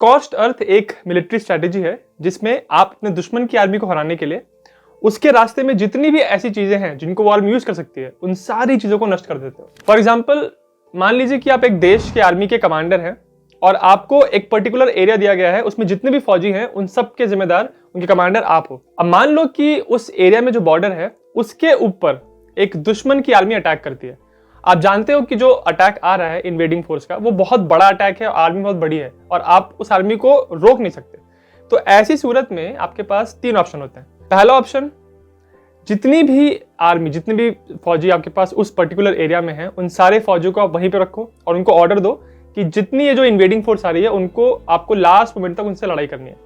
स्कॉर्च्ड अर्थ एक military strategy है जिसमें आप अपने दुश्मन की आर्मी को हराने के लिए उसके रास्ते में जितनी भी ऐसी चीजें हैं जिनको वो आर्मी यूज कर सकती है उन सारी चीजों को नष्ट कर देते हो। फॉर एग्जाम्पल, मान लीजिए कि आप एक देश के आर्मी के कमांडर हैं और आपको एक पर्टिकुलर एरिया दिया गया है, उसमें जितने भी फौजी हैं उन सब के जिम्मेदार, उनके कमांडर आप हो। अब मान लो कि उस एरिया में जो बॉर्डर है उसके ऊपर एक दुश्मन की आर्मी अटैक करती है। आप जानते हो कि जो अटैक आ रहा है इन्वेडिंग फोर्स का वो बहुत बड़ा अटैक है, आर्मी बहुत बड़ी है और आप उस आर्मी को रोक नहीं सकते। तो ऐसी सूरत में आपके पास तीन ऑप्शन होते हैं। पहला ऑप्शन, जितनी भी आर्मी, जितने भी फौजी आपके पास उस पर्टिकुलर एरिया में हैं उन सारे फौजियों को आप वहीं पे रखो और उनको ऑर्डर दो कि जितनी ये जो इन्वेडिंग फोर्स आ रही है उनको आपको लास्ट मोमेंट तक उनसे लड़ाई करनी है।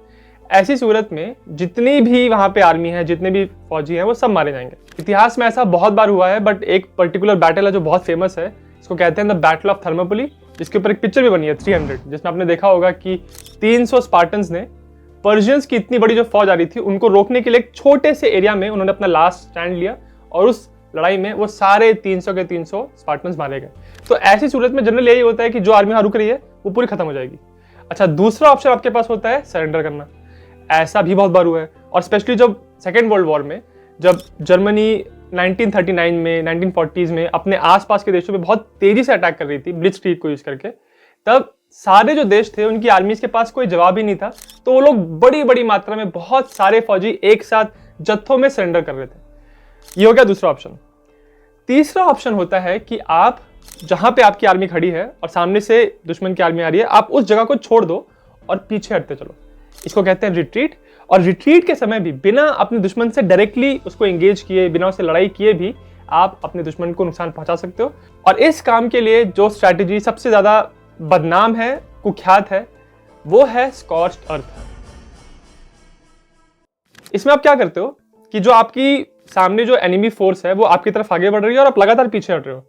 ऐसी सूरत में जितनी भी वहां पे आर्मी है, जितने भी फौजी हैं वो सब मारे जाएंगे। इतिहास में ऐसा बहुत बार हुआ है, बट एक पर्टिकुलर बैटल है जो बहुत फेमस है, इसको कहते हैं द बैटल ऑफ थर्मोपिली, जिसके ऊपर एक पिक्चर भी बनी है 300, जिसमें आपने देखा होगा कि 300 स्पार्टन्स ने पर्शियंस की इतनी बड़ी जो फौज आ रही थी उनको रोकने के लिए एक छोटे से एरिया में उन्होंने अपना लास्ट स्टैंड लिया और उस लड़ाई में वो सारे 300 के 300 स्पार्टन्स मारे गए। तो ऐसी सूरत में जनरल यही होता है कि जो आर्मी वहां रुक रही है वो पूरी खत्म हो जाएगी। अच्छा, दूसरा ऑप्शन आपके पास होता है सरेंडर करना। ऐसा भी बहुत बार हुआ है और स्पेशली जब सेकेंड वर्ल्ड वॉर में, जब जर्मनी 1939 में, 1940s में अपने आसपास के देशों पे बहुत तेजी से अटैक कर रही थी ब्लिट्जक्रीग को यूज करके, तब सारे जो देश थे उनकी आर्मीज के पास कोई जवाब ही नहीं था, तो वो लोग बड़ी बड़ी मात्रा में बहुत सारे फौजी एक साथ जत्थों में सरेंडर कर रहे थे। ये हो गया दूसरा ऑप्शन। तीसरा ऑप्शन होता है कि आप जहां पे आपकी आर्मी खड़ी है और सामने से दुश्मन की आर्मी आ रही है, आप उस जगह को छोड़ दो और पीछे हटते चलो। इसको कहते हैं रिट्रीट। और रिट्रीट के समय भी बिना अपने दुश्मन से डायरेक्टली उसको एंगेज किए, बिना उससे लड़ाई किए भी आप अपने दुश्मन को नुकसान पहुंचा सकते हो। और इस काम के लिए जो स्ट्रैटेजी सबसे ज्यादा बदनाम है, कुख्यात है, वो है स्कॉर्च्ड अर्थ। इसमें आप क्या करते हो कि जो आपकी सामने जो एनिमी फोर्स है वो आपकी तरफ आगे बढ़ रही है और आप लगातार पीछे हट रहे हो,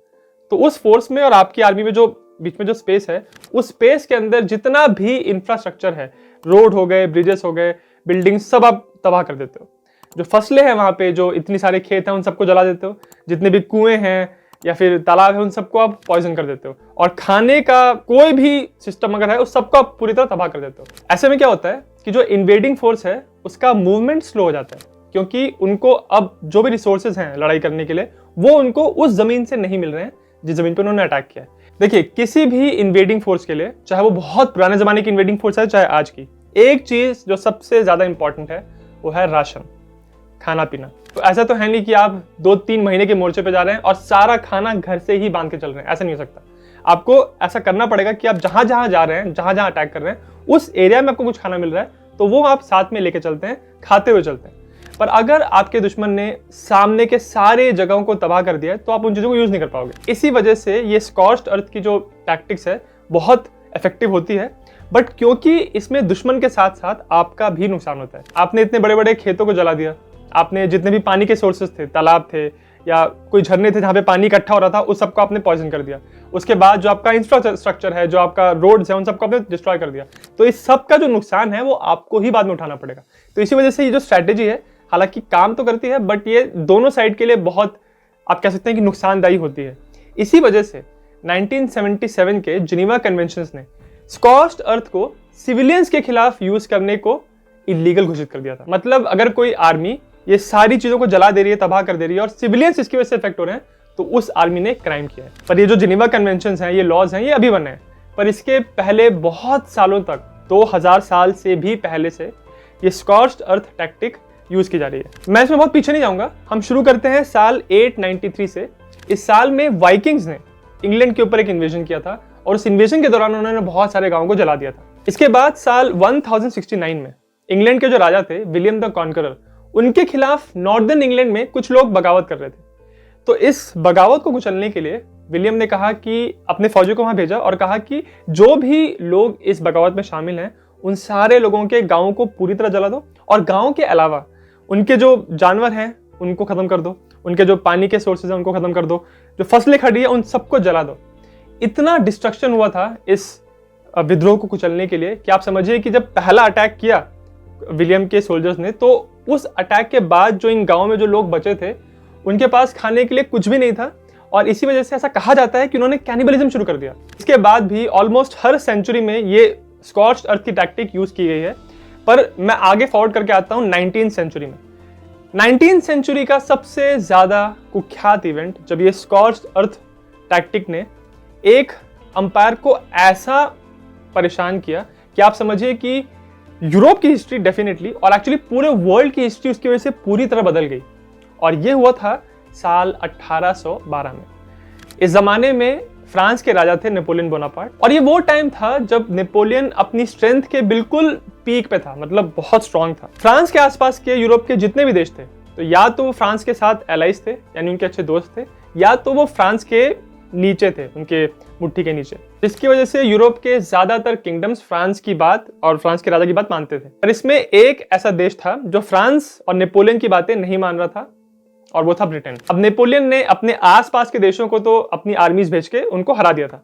तो उस फोर्स में और आपकी आर्मी में जो बीच में जो स्पेस है, उस स्पेस के अंदर जितना भी इंफ्रास्ट्रक्चर है, रोड हो गए, ब्रिजेस हो गए, बिल्डिंग, सब आप तबाह कर देते हो। जो फसलें हैं वहां पे, जो इतनी सारे खेत हैं उन सबको जला देते हो। जितने भी कुएं हैं या फिर तालाब है उन सबको आप पॉइजन कर देते हो। और खाने का कोई भी सिस्टम अगर है उस सबको आप पूरी तरह तबाह कर देते हो। ऐसे में क्या होता है कि जो इन्वेडिंग फोर्स है उसका मूवमेंट स्लो हो जाता है, क्योंकि उनको अब जो भी रिसोर्सेज हैं लड़ाई करने के लिए वो उनको उस जमीन से नहीं मिल रहे हैं जिस जमीन पर उन्होंने अटैक किया है। देखिए, किसी भी इन्वेडिंग फोर्स के लिए, चाहे वो बहुत पुराने जमाने की इन्वेडिंग फोर्स है चाहे आज की, एक चीज जो सबसे ज्यादा इंपॉर्टेंट है वो है राशन, खाना पीना। तो ऐसा तो है नहीं कि आप 2-3 महीने के मोर्चे पे जा रहे हैं और सारा खाना घर से ही बांध के चल रहे हैं, ऐसा नहीं हो सकता। आपको ऐसा करना पड़ेगा कि आप जहां जहां जा रहे हैं, जहां जहां अटैक कर रहे हैं, उस एरिया में आपको कुछ खाना मिल रहा है तो वो आप साथ में लेके चलते हैं, खाते हुए चलते हैं। पर अगर आपके दुश्मन ने सामने के सारे जगहों को तबाह कर दिया है तो आप उन चीजों को यूज नहीं कर पाओगे। इसी वजह से ये स्कॉर्च्ड अर्थ की जो टैक्टिक्स है बहुत इफेक्टिव होती है, बट क्योंकि इसमें दुश्मन के साथ साथ आपका भी नुकसान होता है। आपने इतने बड़े बड़े खेतों को जला दिया, आपने जितने भी पानी के सोर्सेज थे, तालाब थे या कोई झरने थे जहाँ पे पानी इकट्ठा हो रहा था, उस सबको आपने पॉइजन कर दिया। उसके बाद जो आपका इंफ्रास्ट्रक्चर है, जो आपका रोड्स है, उन सबको आपने डिस्ट्रॉय कर दिया। तो इस सब का जो नुकसान है वो आपको ही बाद में उठाना पड़ेगा। तो इसी वजह से ये जो स्ट्रैटेजी है हालांकि काम तो करती है, बट ये दोनों साइड के लिए बहुत, आप कह सकते हैं कि नुकसानदायी होती है। इसी वजह से 1977 के जिनेवा कन्वेंशंस ने स्कॉर्च्ड अर्थ को सिविलियंस के खिलाफ यूज करने को इलीगल घोषित कर दिया था। मतलब अगर कोई आर्मी ये सारी चीजों को जला दे रही है, तबाह कर दे रही है और सिविलियंस इसकी वजह से इफेक्ट हो रहे हैं, तो उस आर्मी ने क्राइम किया है। पर ये जो जिनेवा कन्वेंशंस हैं, ये लॉज हैं, ये अभी बने हैं, पर इसके पहले बहुत सालों तक, 2000 साल से भी पहले से ये स्कॉर्च्ड अर्थ टैक्टिक यूज की जा रही है। मैं इसमें बहुत पीछे नहीं जाऊंगा, हम शुरू करते हैं साल 893 से। इस साल में वाइकिंग्स ने इंग्लैंड के ऊपर एक इन्वेजन किया था और उस इन्वेजन के दौरान उन्होंने बहुत सारे गांवों को जला दिया था। इसके बाद साल 1069 में इंग्लैंड के जो राजा थे विलियम द कॉन्करर, उनके खिलाफ नॉर्दर्न इंग्लैंड में कुछ लोग बगावत कर रहे थे। तो इस बगावत को कुचलने के लिए विलियम ने कहा कि अपने फौजियों को वहां भेजा और कहा कि जो भी लोग इस बगावत में शामिल हैं उन सारे लोगों के गांवों को पूरी तरह जला दो और गांव के अलावा उनके जो जानवर हैं उनको खत्म कर दो, उनके जो पानी के सोर्सेज हैं उनको खत्म कर दो, जो फसलें खड़ी है उन सबको जला दो। इतना डिस्ट्रक्शन हुआ था इस विद्रोह को कुचलने के लिए कि आप समझिए कि जब पहला अटैक किया विलियम के सोल्जर्स ने, तो उस अटैक के बाद जो इन गांव में जो लोग बचे थे उनके पास खाने के लिए कुछ भी नहीं था और इसी वजह से ऐसा कहा जाता है कि उन्होंने कैनिबलिज्म शुरू कर दिया। इसके बाद भी ऑलमोस्ट हर सेंचुरी में ये स्कॉच्ड अर्थ की टैक्टिक यूज की गई है। पर मैं आगे फॉरवर्ड करके आता हूं 19th सेंचुरी में। 19th सेंचुरी का सबसे ज्यादा कुख्यात इवेंट जब ये स्कॉच्ड अर्थ टैक्टिक ने एक अंपायर को ऐसा परेशान किया कि आप समझिए कि यूरोप की हिस्ट्री डेफिनेटली और एक्चुअली पूरे वर्ल्ड की हिस्ट्री उसकी वजह से पूरी तरह बदल गई। और ये हुआ था साल 1812 में। इस जमाने में फ्रांस के राजा थे नेपोलियन बोनापार्ट, और ये वो टाइम था जब नेपोलियन अपनी स्ट्रेंथ के बिल्कुल पीक पे था, मतलब बहुत स्ट्रांग था। फ्रांस के आसपास के यूरोप के जितने भी देश थे, तो या तो वो फ्रांस के साथ एलाइज थे, यानी उनके अच्छे दोस्त थे, या तो वो फ्रांस के नीचे थे, उनके मुट्ठी के नीचे, जिसकी वजह से यूरोप के ज्यादातर किंगडम्स फ्रांस की बात और फ्रांस के राजा की बात मानते थे। पर इसमें एक ऐसा देश था जो फ्रांस और नेपोलियन की बातें नहीं मान रहा था, और वो था ब्रिटेन। अब नेपोलियन ने अपने आसपास के देशों को तो अपनी आर्मीज भेज के उनको हरा दिया था,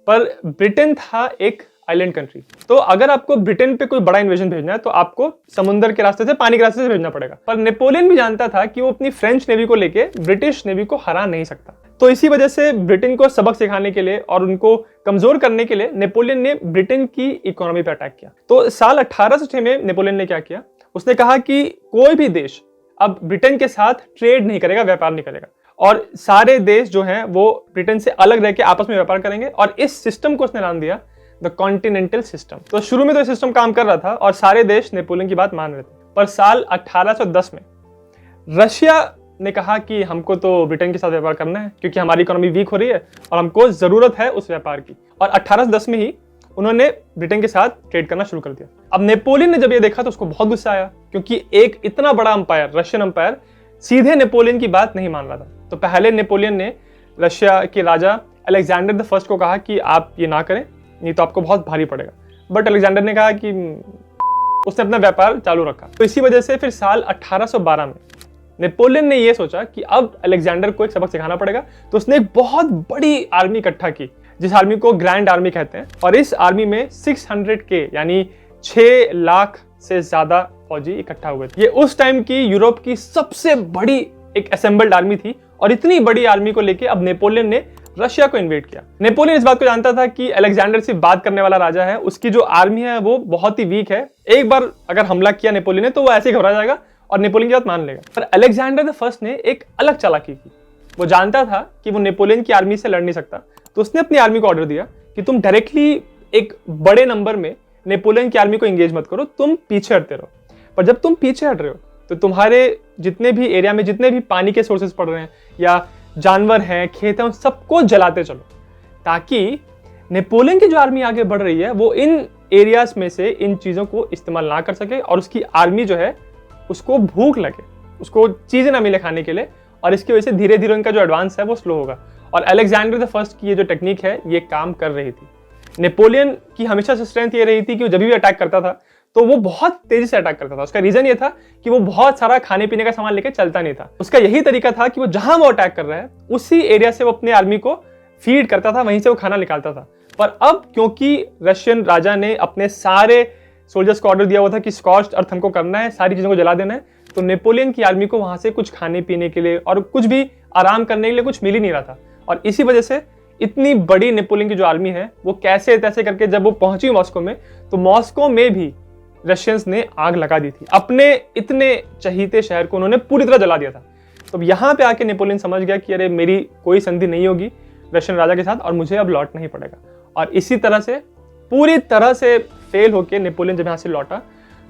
पर ब्रिटेन था एक आइलैंड कंट्री। तो अगर आपको ब्रिटेन पे कोई बड़ा इन्वेजन भेजना है तो आपको समुद्र के रास्ते से, पानी के रास्ते से भेजना पड़ेगा। पर नेपोलियन भी जानता था कि वो अपनी फ्रेंच नेवी को लेके ब्रिटिश नेवी को हरा नहीं सकता। तो इसी वजह से ब्रिटेन को सबक सिखाने के लिए और उनको कमजोर करने के लिए नेपोलियन ने ब्रिटेन की इकोनॉमी पर अटैक किया। तो साल 1806 में नेपोलियन ने क्या किया, उसने कहा कि कोई भी देश अब ब्रिटेन के साथ ट्रेड नहीं करेगा, व्यापार नहीं करेगा, और सारे देश जो हैं वो ब्रिटेन से अलग रह के आपस में व्यापार करेंगे। और इस सिस्टम को उसने नाम दिया द कॉन्टिनेंटल सिस्टम। तो शुरू में तो सिस्टम काम कर रहा था और सारे देश नेपोलियन की बात मान रहे थे, पर साल 1810 में रशिया ने कहा कि हमको तो ब्रिटेन के साथ व्यापार करना है क्योंकि हमारी इकोनॉमी वीक हो रही है और हमको जरूरत है उस व्यापार की। और 1810 में ही उन्होंने ब्रिटेन के साथ ट्रेड करना शुरू कर दिया। अब नेपोलियन ने जब ये देखा तो उसको बहुत गुस्सा आया, क्योंकि एक इतना बड़ा अंपायर, रशियन अंपायर, सीधे नेपोलियन की बात नहीं मान रहा था। तो पहले नेपोलियन ने रशिया के राजा अलेक्जेंडर द फर्स्ट को कहा कि आप ये ना करें, नहीं तो आपको बहुत भारी पड़ेगा। बट अलेक्जेंडर ने कहा कि उसने अपना व्यापार चालू रखा। तो इसी वजह से फिर साल 1812 में नेपोलियन ने यह सोचा कि अब अलेक्जेंडर को एक सबक सिखाना पड़ेगा। तो उसने एक बहुत बड़ी आर्मी इकट्ठा की, जिस आर्मी को ग्रैंड आर्मी कहते हैं, और इस आर्मी में 600K यानी 6 लाख से ज्यादा फौजी इकट्ठा हुए थे। ये उस टाइम की यूरोप की सबसे बड़ी एक असेंबल्ड आर्मी थी, और इतनी बड़ी आर्मी को लेके अब नेपोलियन ने रशिया को इन्वेड किया। नेपोलियन इस बात को जानता था कि अलेक्जेंडर सिर्फ बात करने वाला राजा है, उसकी जो आर्मी है वो बहुत ही वीक है। एक बार अगर हमला किया नेपोलियन ने तो वो ऐसे ही घबरा जाएगा और नेपोलियन की बात मान लेगा। पर अलेक्जेंडर द फर्स्ट ने एक अलग चालाकी की। वो जानता था कि वो नेपोलियन की आर्मी से लड़ नहीं सकता, तो उसने अपनी आर्मी को ऑर्डर दिया कि तुम डायरेक्टली एक बड़े नंबर में नेपोलियन की आर्मी को एंगेज मत करो, तुम पीछे हटते रहो। पर जब तुम पीछे हट रहे हो तो तुम्हारे जितने भी एरिया में जितने भी पानी के सोर्सेज पड़ रहे हैं या जानवर हैं, खेत हैं, उन सबको जलाते चलो, ताकि नेपोलियन की जो आर्मी आगे बढ़ रही है वो इन एरियाज में से इन चीजों को इस्तेमाल ना कर सके और उसकी आर्मी जो है उसको भूख लगे, उसको चीजें ना मिले खाने के लिए, और इसकी वजह से धीरे धीरे उनका जो एडवांस है वो स्लो होगा। और अलेक्जेंडर द फर्स्ट की ये जो टेक्निक है ये काम कर रही थी। नेपोलियन की हमेशा से स्ट्रेंथ ये रही थी कि वो जब भी अटैक करता था तो वो बहुत तेजी से अटैक करता था। उसका रीजन ये था कि वो बहुत सारा खाने पीने का सामान लेकर चलता नहीं था। उसका यही तरीका था कि वो जहां वो अटैक कर रहा है उसी एरिया से वो अपनी आर्मी को फीड करता था, वहीं से वो खाना निकालता था। पर अब क्योंकि रशियन राजा ने अपने सारे सोल्जर्स को ऑर्डर दिया हुआ था कि स्कॉच्ड अर्थ हमको करना है, सारी चीजों को जला देना है, तो नेपोलियन की आर्मी को वहां से कुछ खाने पीने के लिए और कुछ भी आराम करने के लिए कुछ मिल ही नहीं रहा था। और इसी वजह से इतनी बड़ी नेपोलियन की जो आर्मी है वो कैसे तैसे करके जब वो पहुंची मॉस्को में, तो मॉस्को में भी रशियंस ने आग लगा दी थी। अपने इतने चहीते शहर को उन्होंने पूरी तरह जला दिया था। तो यहाँ पे आके नेपोलियन समझ गया कि अरे मेरी कोई संधि नहीं होगी रशियन राजा के साथ और मुझे अब लौटना ही पड़ेगा। और इसी तरह से पूरी तरह से फेल होके नेपोलियन जब यहाँ से लौटा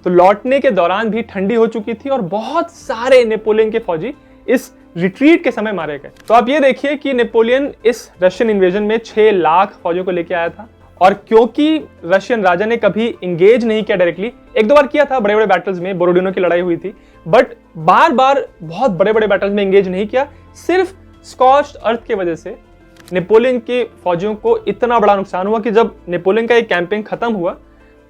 तो लौटने के दौरान भी ठंडी हो चुकी थी और बहुत सारे नेपोलियन के फौजी इस रिट्रीट के समय मारे गए। तो आप ये देखिए कि नेपोलियन इस रशियन इन्वेजन में 6 लाख फौजियों को लेके आया था। और क्योंकि रशियन राजा ने कभी इंगेज नहीं किया डायरेक्टली, एक दो बार किया था, बड़े बड़े बैटल्स में बोरोडिनो की लड़ाई हुई थी, बट बार बार बहुत बड़े बड़े बैटल्स में इंगेज नहीं किया। सिर्फ स्कॉच्ड अर्थ की वजह से नेपोलियन के फौजियों को इतना बड़ा नुकसान हुआ कि जब नेपोलियन का एक कैंपेन खत्म हुआ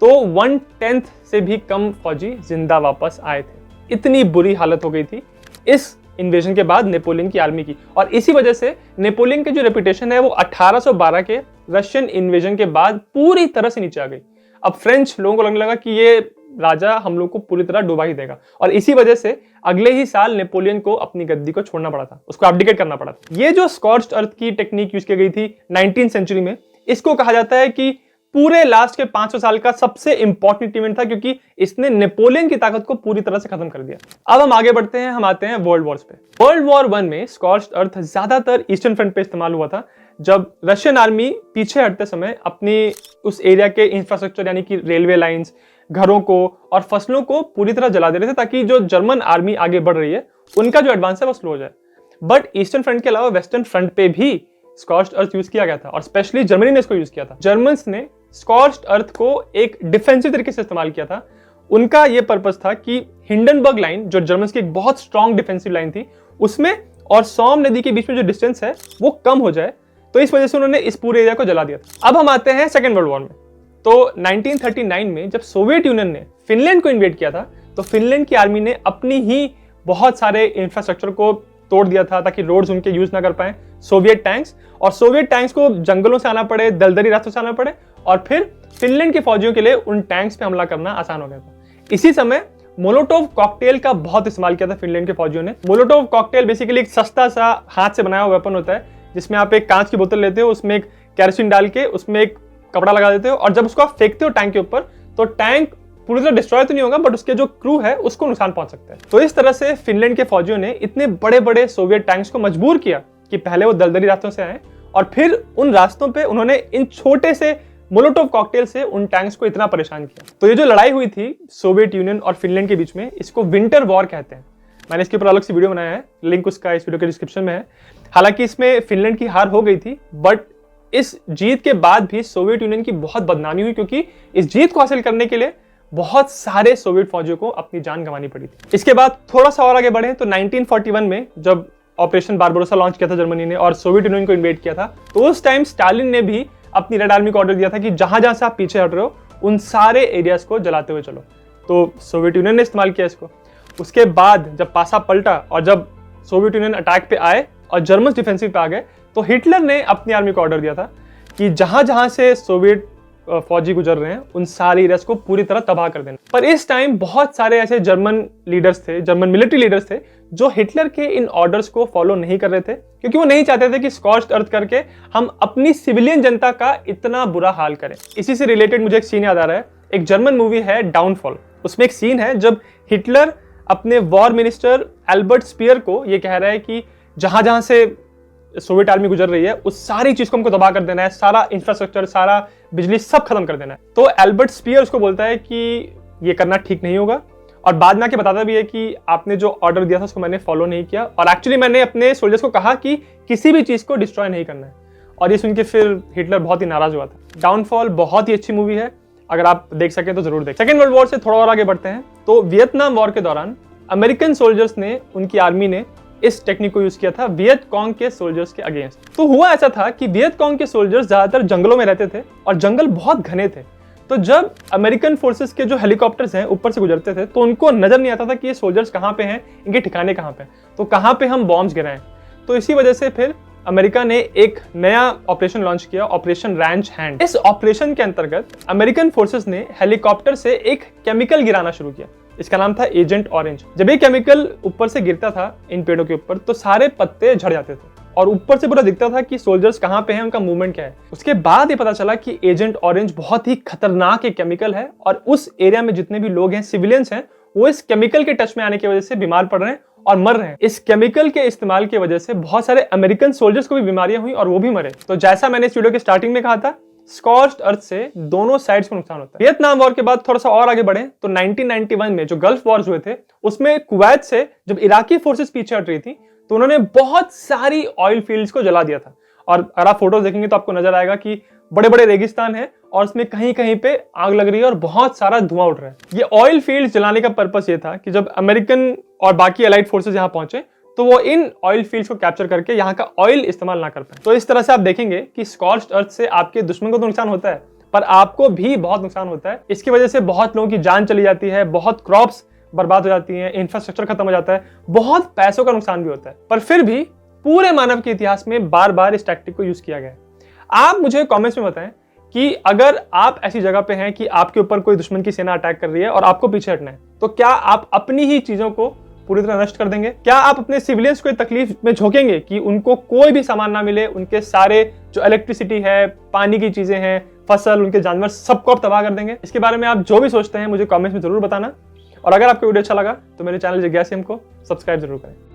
तो 1/10 से भी कम फौजी जिंदा वापस आए थे। इतनी बुरी हालत हो गई थी इस इन्वेजन के बाद नेपोलियन की आर्मी की। और इसी वजह से नेपोलियन की जो रेपुटेशन है वो 1812 के रशियन इन्वेजन के बाद पूरी तरह से नीचे आ गई। अब फ्रेंच लोगों को लगने लगा कि ये राजा हम लोग को पूरी तरह डुबा ही देगा, और इसी वजह से अगले ही साल नेपोलियन को अपनी गद्दी को छोड़ना पड़ा था, उसको एब्डिकेट करना पड़ा था। ये जो स्कॉच्ड अर्थ की टेक्निक यूज की गई थी 19th सेंचुरी में, इसको कहा जाता है कि पूरे लास्ट के 500 साल का सबसे इंपॉर्टेंट इवेंट था, क्योंकि इसने नेपोलियन की ताकत को पूरी तरह से खत्म कर दिया। अब हम आगे बढ़ते हैं, हम आते हैं वर्ल्ड वॉर्स पे। वर्ल्ड वॉर 1 में स्कॉर्च्ड अर्थ ज्यादातर ईस्टर्न फ्रंट पे इस्तेमाल हुआ था, जब रशियन आर्मी पीछे हटते समय अपनी उस एरिया के इंफ्रास्ट्रक्चर यानी कि रेलवे लाइंस, घरों को और फसलों को पूरी तरह जला दे रहे थे, ताकि जो जर्मन आर्मी आगे बढ़ रही है उनका जो एडवांस है वो स्लो हो जाए। बट ईस्टर्न फ्रंट के अलावा वेस्टर्न फ्रंट पे भी स्कॉर्च्ड अर्थ यूज किया गया था, और स्पेशली जर्मनी ने इसको यूज किया था। जर्मन्स ने स्कॉर्च्ड अर्थ को एक डिफेंसिव तरीके से इस्तेमाल किया था। उनका यह पर्पस था कि हिंडनबर्ग लाइन, जो जर्मन्स की एक बहुत स्ट्रॉन्ग डिफेंसिव लाइन थी, उसमें और सोम नदी के बीच में जो डिस्टेंस है वो कम हो जाए, तो इस वजह से उन्होंने इस पूरे एरिया को जला दिया था। अब हम आते हैं सेकेंड वर्ल्ड वॉर में। तो 1939 में जब सोवियत यूनियन ने फिनलैंड को इन्वेड किया था, तो फिनलैंड की आर्मी ने अपनी ही बहुत सारे इंफ्रास्ट्रक्चर को तोड़ दिया था, ताकि रोड्स उनके यूज ना कर पाए सोवियत टैंक्स, और सोवियत टैंक्स को जंगलों से आना पड़े, दलदली रास्तों से आना पड़े, और फिर फिनलैंड के फौजियों के लिए उन टैंक्स पे हमला करना आसान हो गया था। इसी समय मोलोटोव कॉकटेल का बहुत इस्तेमाल किया था फिनलैंड के फौजियों ने। मोलोटोव कॉकटेल बेसिकली एक सस्ता सा हाथ से बनाया हुआ वेपन होता है, जिसमें आप एक कांच की बोतल लेते हो, उसमें एक केरोसिन डाल के उसमें एक कपड़ा लगा देते हो, और जब उसको आप फेंकते हो टैंक के ऊपर, तो टैंक पूरी तरह डिस्ट्रॉय तो नहीं होगा, बट उसके जो क्रू है उसको नुकसान पहुंच सकता है। तो इस तरह से फिनलैंड के फौजियों ने इतने बड़े बड़े सोवियत टैंक्स को मजबूर किया कि पहले वो दलदली रास्तों से आए, और फिर उन रास्तों पे उन्होंने इन छोटे से मोलोटोव कॉकटेल से उन टैंक्स को इतना परेशान किया। तो ये जो लड़ाई हुई थी सोवियत यूनियन और फिनलैंड के बीच में, इसको विंटर वॉर कहते हैं। मैंने इसके ऊपर अलग से वीडियो बनाया है, लिंक उसका इस वीडियो के डिस्क्रिप्शन में है। हालांकि इसमें फिनलैंड की हार हो गई थी, बट इस जीत के बाद भी सोवियत यूनियन की बहुत बदनामी हुई, क्योंकि इस जीत को हासिल करने के लिए बहुत सारे सोवियत फौजियों को अपनी जान गंवानी पड़ी थी। इसके बाद थोड़ा सा और आगे बढ़े तो 1941 में जब ऑपरेशन बारबरोसा लॉन्च किया था जर्मनी ने और सोवियत यूनियन को इन्वेड किया था, तो उस टाइम स्टालिन ने भी अपनी रेड आर्मी को ऑर्डर दिया था कि जहां जहां से आप पीछे हट रहे हो उन सारे एरियाज को जलाते हुए चलो। तो सोवियत यूनियन ने इस्तेमाल किया इसको। उसके बाद जब पासा पलटा और जब सोवियत यूनियन अटैक पे आए और जर्मन डिफेंसिव पे आ गए, तो हिटलर ने अपनी आर्मी को ऑर्डर दिया था कि जहां जहां से सोवियत फौजी गुजर रहे हैं उन सारे एरियाज को पूरी तरह तबाह कर देना। पर इस टाइम बहुत सारे ऐसे जर्मन लीडर्स थे, जर्मन मिलिट्री लीडर्स थे, जो हिटलर के इन ऑर्डर्स को फॉलो नहीं कर रहे थे, क्योंकि वो नहीं चाहते थे कि स्कॉच्ड अर्थ करके हम अपनी सिविलियन जनता का इतना बुरा हाल करें। इसी से रिलेटेड मुझे एक सीन याद आ रहा है। एक जर्मन मूवी है डाउनफॉल, उसमें एक सीन है जब हिटलर अपने वॉर मिनिस्टर एल्बर्ट स्पीयर को ये कह रहा है कि जहां जहां से सोवियत आर्मी गुजर रही है उस सारी चीज को हमको तबाह कर देना है, सारा इंफ्रास्ट्रक्चर, सारा बिजली सब खत्म कर देना है। तो एल्बर्ट स्पीयर उसको बोलता है कि ये करना ठीक नहीं होगा, और बाद में आके बताता भी है कि आपने जो ऑर्डर दिया था उसको मैंने फॉलो नहीं किया, और एक्चुअली मैंने अपने सोल्जर्स को कहा कि किसी भी चीज को डिस्ट्रॉय नहीं करना है। और ये सुन के फिर हिटलर बहुत ही नाराज हुआ था। डाउनफॉल बहुत ही अच्छी मूवी है, अगर आप देख सकें तो जरूर देखें। सेकेंड वर्ल्ड वॉर से थोड़ा और आगे बढ़ते हैं। तो वियतनाम वॉर के दौरान अमेरिकन सोल्जर्स ने, उनकी आर्मी ने इस टेक्निक को यूज किया था वियत कॉन्ग के सोल्जर्स के अगेंस्ट। तो हुआ ऐसा था कि वियत कॉन्ग के सोल्जर्स ज्यादातर जंगलों में रहते थे और जंगल बहुत घने थे। तो जब अमेरिकन फोर्सेस के जो हेलीकॉप्टर्स हैं ऊपर से गुजरते थे, तो उनको नजर नहीं आता था कि ये सोल्जर्स कहाँ पे हैं, इनके ठिकाने कहाँ पे, तो कहाँ पे हम बॉम्ब्स गिराएं। तो इसी वजह से फिर अमेरिका ने एक नया ऑपरेशन लॉन्च किया, ऑपरेशन रैंच हैंड। इस ऑपरेशन के अंतर्गत अमेरिकन फोर्सेस ने हेलीकॉप्टर से एक केमिकल गिराना शुरू किया। इसका नाम था एजेंट ऑरेंज। जब ये केमिकल ऊपर से गिरता था इन पेड़ों के ऊपर, तो सारे पत्ते झड़ जाते थे और ऊपर से पूरा दिखता था कि सोल्जर्स कहाँ पे हैं, उनका मूवमेंट क्या है। उसके बाद ये पता चला कि एजेंट ऑरेंज बहुत ही खतरनाक एक केमिकल है, और उस एरिया में जितने भी लोग हैं, सिविलियंस हैं, वो इस केमिकल के टच में आने की वजह से बीमार पड़ रहे हैं और मर रहे हैं। इस केमिकल के इस्तेमाल की वजह से बहुत सारे अमेरिकन सोल्जर्स को भी बीमारियां हुई और वो भी मरे। तो जैसा मैंने इस वीडियो के स्टार्टिंग में कहा था, स्कॉच्ड अर्थ से दोनों साइड्स को नुकसान होता है। वियतनाम वॉर के बाद थोड़ा सा और आगे बढ़े तो 1991 में जो गल्फ वॉर्स हुए थे, उसमें कुवैत से जब इराकी फोर्सेस पीछे हट रही थी, तो उन्होंने बहुत सारी ऑयल फील्ड्स को जला दिया था। और अगर आप फोटोज देखेंगे तो आपको नजर आएगा कि बड़े बड़े रेगिस्तान है और उसमें कहीं कहीं पे आग लग रही है और बहुत सारा धुआं उठ रहा है। ये ऑयल फील्ड्स जलाने का पर्पस ये था कि जब अमेरिकन और बाकी अलाइड फोर्सेस यहाँ पहुंचे, तो वो इन ऑयल फील्ड्स को कैप्चर करके यहाँ का ऑयल इस्तेमाल ना कर पाए। तो इस तरह से आप देखेंगे कि स्कॉच्ड अर्थ से आपके दुश्मन को तो नुकसान होता है, पर आपको भी बहुत नुकसान होता है। इसकी वजह से बहुत लोगों की जान चली जाती है, बहुत क्रॉप्स बर्बाद हो जाती हैं, इंफ्रास्ट्रक्चर खत्म हो जाता है, बहुत पैसों का नुकसान भी होता है। पर फिर भी पूरे मानव के इतिहास में बार बार इस टैक्टिक को यूज किया गया है। आप मुझे कमेंट्स में बताएं कि अगर आप ऐसी जगह पे हैं कि आपके ऊपर कोई दुश्मन की सेना अटैक कर रही है और आपको पीछे हटना है, तो क्या आप अपनी ही चीजों को पूरी तरह नष्ट कर देंगे? क्या आप अपने सिविलियंस को तकलीफ में झोंकेंगे कि उनको कोई भी सामान ना मिले, उनके सारे जो इलेक्ट्रिसिटी है, पानी की चीजें हैं, फसल, उनके जानवर, सबको आप तबाह कर देंगे। इसके बारे में आप जो भी सोचते हैं मुझे कमेंट्स में जरूर बताना। और अगर आपको वीडियो अच्छा लगा तो मेरे चैनल जिज्ञासियम को सब्सक्राइब जरूर करें।